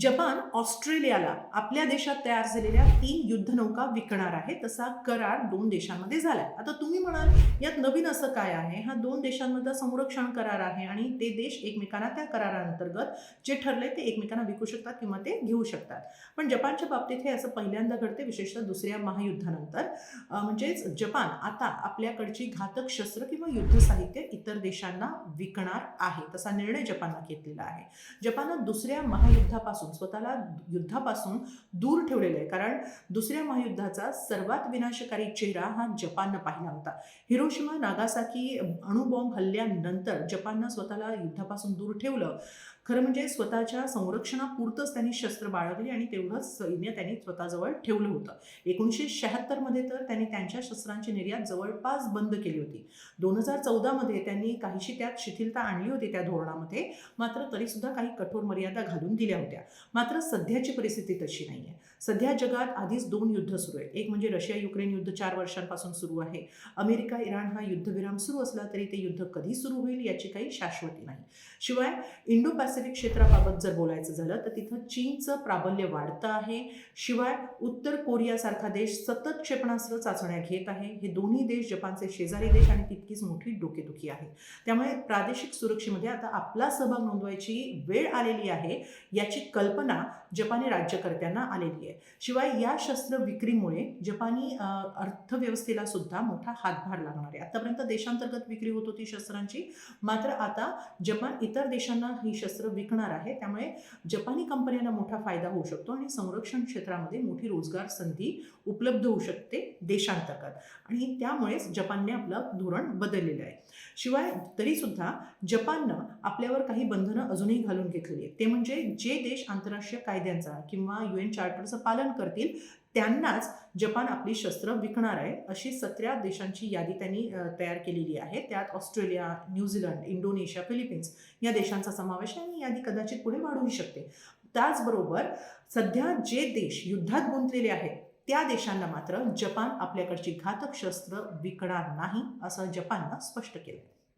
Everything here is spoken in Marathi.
जपान ऑस्ट्रेलियाला आपल्या देशात तयार झालेल्या 3 युद्धनौका विकणार आहे. तसा करार 2 देशांमध्ये झालाय. आता तुम्ही म्हणाल, यात नवीन असं काय आहे? हा 2 देशांमधला संरक्षण करार आहे आणि ते देश एकमेकांना त्या कराराअंतर्गत जे ठरलंय ते एकमेकांना विकू शकतात किंवा ते घेऊ शकतात. पण जपानच्या बाबतीत हे असं पहिल्यांदा घडते, विशेषतः दुसऱ्या महायुद्धानंतर. म्हणजेच जपान आता आपल्याकडची घातक शस्त्र किंवा युद्ध साहित्य इतर देशांना विकणार आहे. तसा निर्णय जपाननं घेतलेला आहे. जपाननं दुसऱ्या महायुद्धापासून स्वतःला युद्धापासून दूर ठेवलेलं आहे, कारण दुसऱ्या महायुद्धाचा सर्वात विनाशकारी चेहरा हा जपाननं पाहिला होता. हिरोशिमा नागासाकी अणुबॉम्ब हल्ल्यानंतर जपाननं स्वतःला युद्धापासून दूर ठेवलं. खरं म्हणजे स्वतःच्या संरक्षणापुरतंच त्यांनी शस्त्र बाळगली आणि तेवढंच सैन्य त्यांनी स्वतःजवळ ठेवलं होतं. 1976 मध्ये तर त्यांनी त्यांच्या शस्त्रांची निर्यात जवळपास बंद केली होती. 2014 मध्ये त्यांनी काहीशी त्यात शिथिलता आणली होती त्या धोरणामध्ये, मात्र तरीसुद्धा काही कठोर मर्यादा घालून दिल्या होत्या. मात्र सध्याची परिस्थिती तशी नाही आहे. सध्या जगात आधीच 2 युद्ध सुरू आहेत. एक म्हणजे रशिया युक्रेन युद्ध 4 वर्षांपासून सुरू आहे. अमेरिका इराण हा युद्धविराम सुरू असला तरी ते युद्ध कधी सुरू होईल याची काही शाश्वती नाही. शिवाय इंडो पॅसिफिक क्षेत्राबाबत जर बोलायचं झालं तर तिथं चीनचं प्राबल्य वाढतं आहे. शिवाय उत्तर कोरियासारखा देश सतत क्षेपणास्त्र चाचण्या घेत आहे. हे दोन्ही देश जपानचे शेजारी देश आणि तितकीच मोठी डोकेदुखी आहे. त्यामुळे प्रादेशिक सुरक्षेमध्ये आता आपला सहभाग नोंदवायची वेळ आलेली आहे याची कल्पना जपानी राज्यकर्त्यांना आलेली आहे. शिवाय या शस्त्र विक्रीमुळे जपानी अर्थव्यवस्थेला सुद्धा मोठा हातभार लागणार आहे. आतापर्यंत देशांतर्गत विक्री होत होती शस्त्रांची, मात्र आता जपान इतर देशांना ही शस्त्र विकणार आहे. त्यामुळे जपानी कंपन्यांना मोठा फायदा होऊ शकतो आणि संरक्षण क्षेत्रामध्ये मोठी रोजगार संधी उपलब्ध होऊ शकते देशांतर्गत, आणि त्यामुळेच जपानने आपलं धोरण बदललेलं आहे. शिवाय तरीसुद्धा जपाननं आपल्यावर काही बंधनं अजूनही घालून घेतलेली आहेत. ते म्हणजे जे देश आंतरराष्ट्रीय कायद्यांचा किंवा UN चार्टरचं पालन करतील त्यांनाच जपान आपली शस्त्र विकणार आहे. अशी 17 देशांची यादी त्यांनी तयार केलेली आहे. त्यात ऑस्ट्रेलिया, न्यूझीलंड, इंडोनेशिया, फिलिपिन्स या देशांचा समावेश आहे आणि यादी कदाचित पुढे वाढूही शकते. त्याचबरोबर सध्या जे देश युद्धात गुंतलेले आहेत त्या देशांना मात्र जपान आपल्याकडची घातक शस्त्र विकणार नाही, असं जपाननं स्पष्ट केलं.